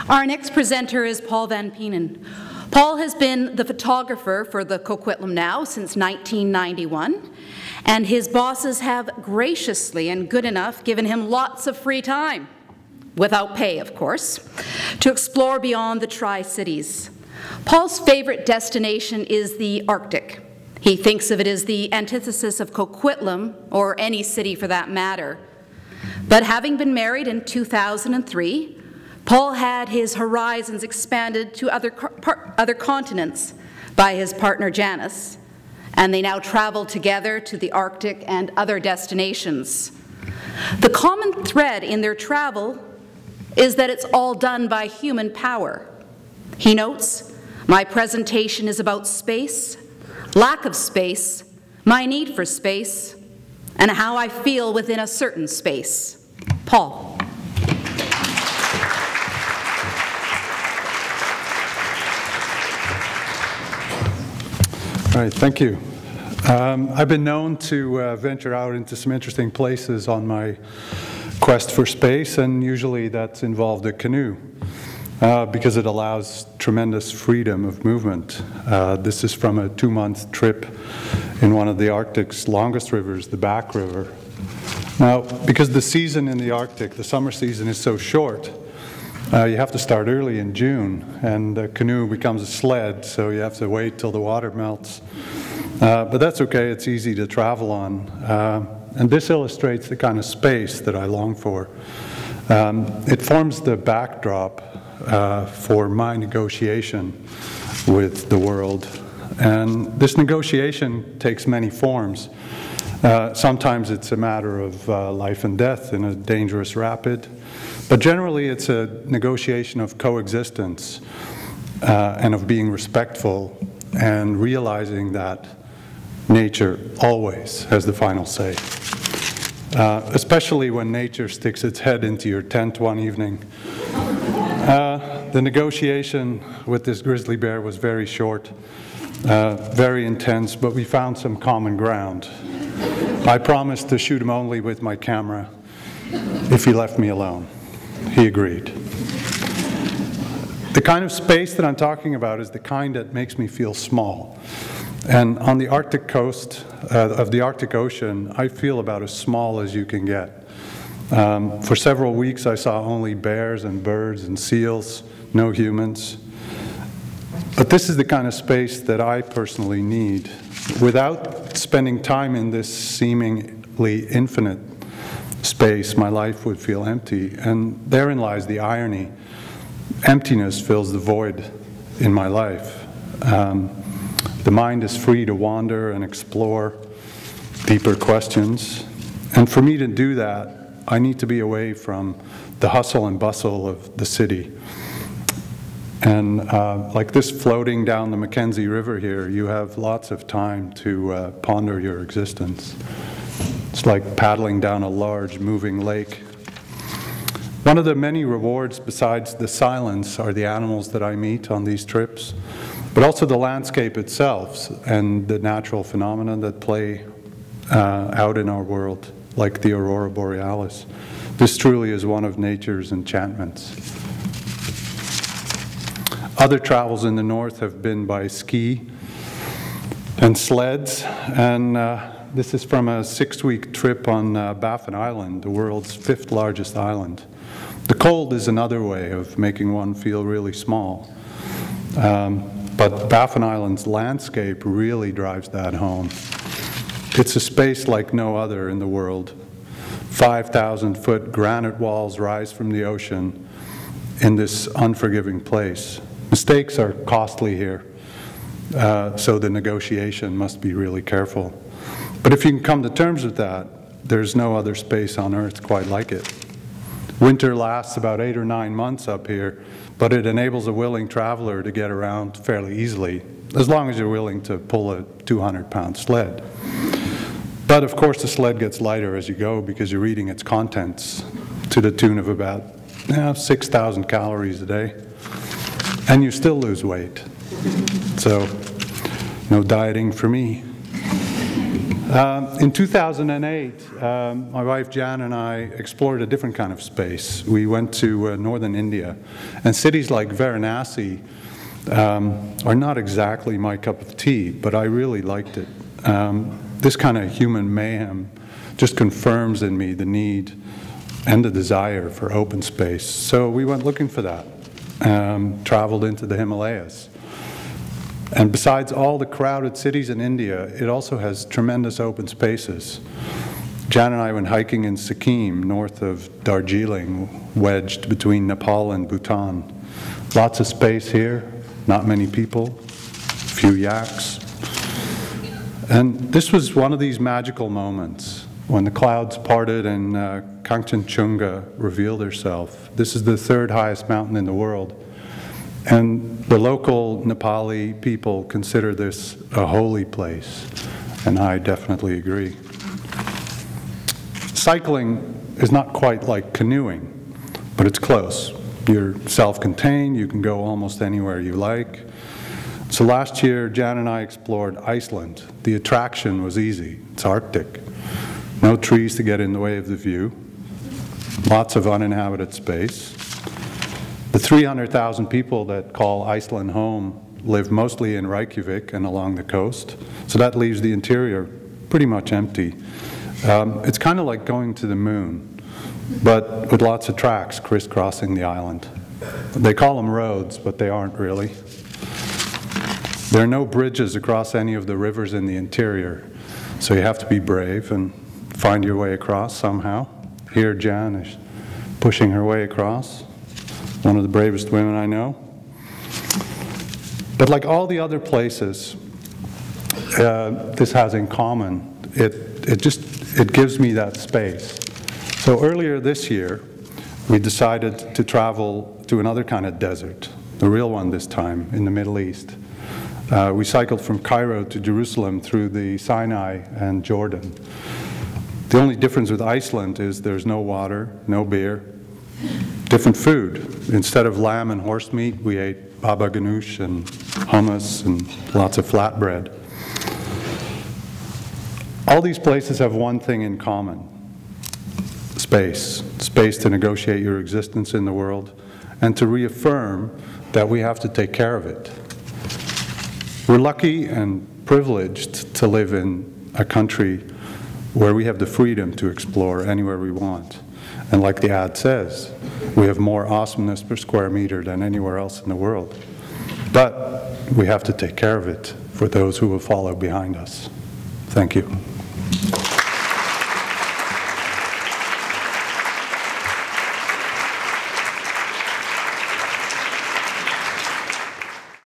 Our next presenter is Paul vanPeenan. Paul has been the photographer for the Coquitlam now since 1991, and his bosses have graciously and good enough given him lots of free time, without pay of course, to explore beyond the Tri-Cities. Paul's favorite destination is the Arctic. He thinks of it as the antithesis of Coquitlam, or any city for that matter. But having been married in 2003, Paul had his horizons expanded to other continents by his partner Janice, and they now travel together to the Arctic and other destinations. The common thread in their travel is that it's all done by human power. He notes, "My presentation is about space, lack of space, my need for space, and how I feel within a certain space." Paul. All right, thank you. I've been known to venture out into some interesting places on my quest for space, and usually that's involved a canoe because it allows tremendous freedom of movement. This is from a 2-month trip in one of the Arctic's longest rivers, the Back River. Now, because the season in the Arctic, the summer season, is so short, you have to start early in June, and the canoe becomes a sled, so you have to wait till the water melts. But that's okay, it's easy to travel on. And this illustrates the kind of space that I long for. It forms the backdrop for my negotiation with the world. And this negotiation takes many forms. Sometimes it's a matter of life and death in a dangerous rapid. But generally, it's a negotiation of coexistence and of being respectful and realizing that nature always has the final say. Especially when nature sticks its head into your tent one evening. The negotiation with this grizzly bear was very short, very intense, but we found some common ground. I promised to shoot him only with my camera if he left me alone. He agreed. The kind of space that I'm talking about is the kind that makes me feel small. And on the Arctic coast of the Arctic Ocean, I feel about as small as you can get. For several weeks I saw only bears and birds and seals, no humans. But this is the kind of space that I personally need. Without spending time in this seemingly infinite space, my life would feel empty, and therein lies the irony. Emptiness fills the void in my life. The mind is free to wander and explore deeper questions, and for me to do that, I need to be away from the hustle and bustle of the city. And like this floating down the Mackenzie River here, you have lots of time to ponder your existence. It's like paddling down a large moving lake. One of the many rewards besides the silence are the animals that I meet on these trips, but also the landscape itself and the natural phenomena that play out in our world, like the aurora borealis. This truly is one of nature's enchantments. Other travels in the north have been by ski and sleds, and this is from a 6-week trip on Baffin Island, the world's 5th largest island. The cold is another way of making one feel really small. But Baffin Island's landscape really drives that home. It's a space like no other in the world. 5,000-foot granite walls rise from the ocean in this unforgiving place. Mistakes are costly here, so the negotiation must be really careful. But if you can come to terms with that, there's no other space on Earth quite like it. Winter lasts about 8 or 9 months up here, but it enables a willing traveler to get around fairly easily, as long as you're willing to pull a 200-pound sled. But of course the sled gets lighter as you go because you're eating its contents to the tune of about 6,000 calories a day, and you still lose weight. So no dieting for me. In 2008, my wife Jan and I explored a different kind of space. We went to northern India, and cities like Varanasi are not exactly my cup of tea, but I really liked it. This kind of human mayhem just confirms in me the need and the desire for open space. So we went looking for that, traveled into the Himalayas. And besides all the crowded cities in India, it also has tremendous open spaces. Jan and I went hiking in Sikkim, north of Darjeeling, wedged between Nepal and Bhutan. Lots of space here, not many people, few yaks. And this was one of these magical moments when the clouds parted and Kangchenjunga revealed herself. This is the third highest mountain in the world. And the local Nepali people consider this a holy place, and I definitely agree. Cycling is not quite like canoeing, but it's close. You're self-contained, you can go almost anywhere you like. So last year, Jan and I explored Iceland. The attraction was easy. It's Arctic. No trees to get in the way of the view. Lots of uninhabited space. The 300,000 people that call Iceland home live mostly in Reykjavik and along the coast, so that leaves the interior pretty much empty. It's kind of like going to the moon, but with lots of tracks crisscrossing the island. They call them roads, but they aren't really. There are no bridges across any of the rivers in the interior, so you have to be brave and find your way across somehow. Here Jan is pushing her way across. One of the bravest women I know. But like all the other places this has in common, it gives me that space. So earlier this year, we decided to travel to another kind of desert, the real one this time, in the Middle East. We cycled from Cairo to Jerusalem through the Sinai and Jordan. The only difference with Iceland is there's no water, no beer, different food. Instead of lamb and horse meat, we ate baba ganoush and hummus and lots of flatbread. All these places have one thing in common: space. Space to negotiate your existence in the world and to reaffirm that we have to take care of it. We're lucky and privileged to live in a country where we have the freedom to explore anywhere we want. And like the ad says, we have more awesomeness per square meter than anywhere else in the world. But we have to take care of it for those who will follow behind us. Thank you.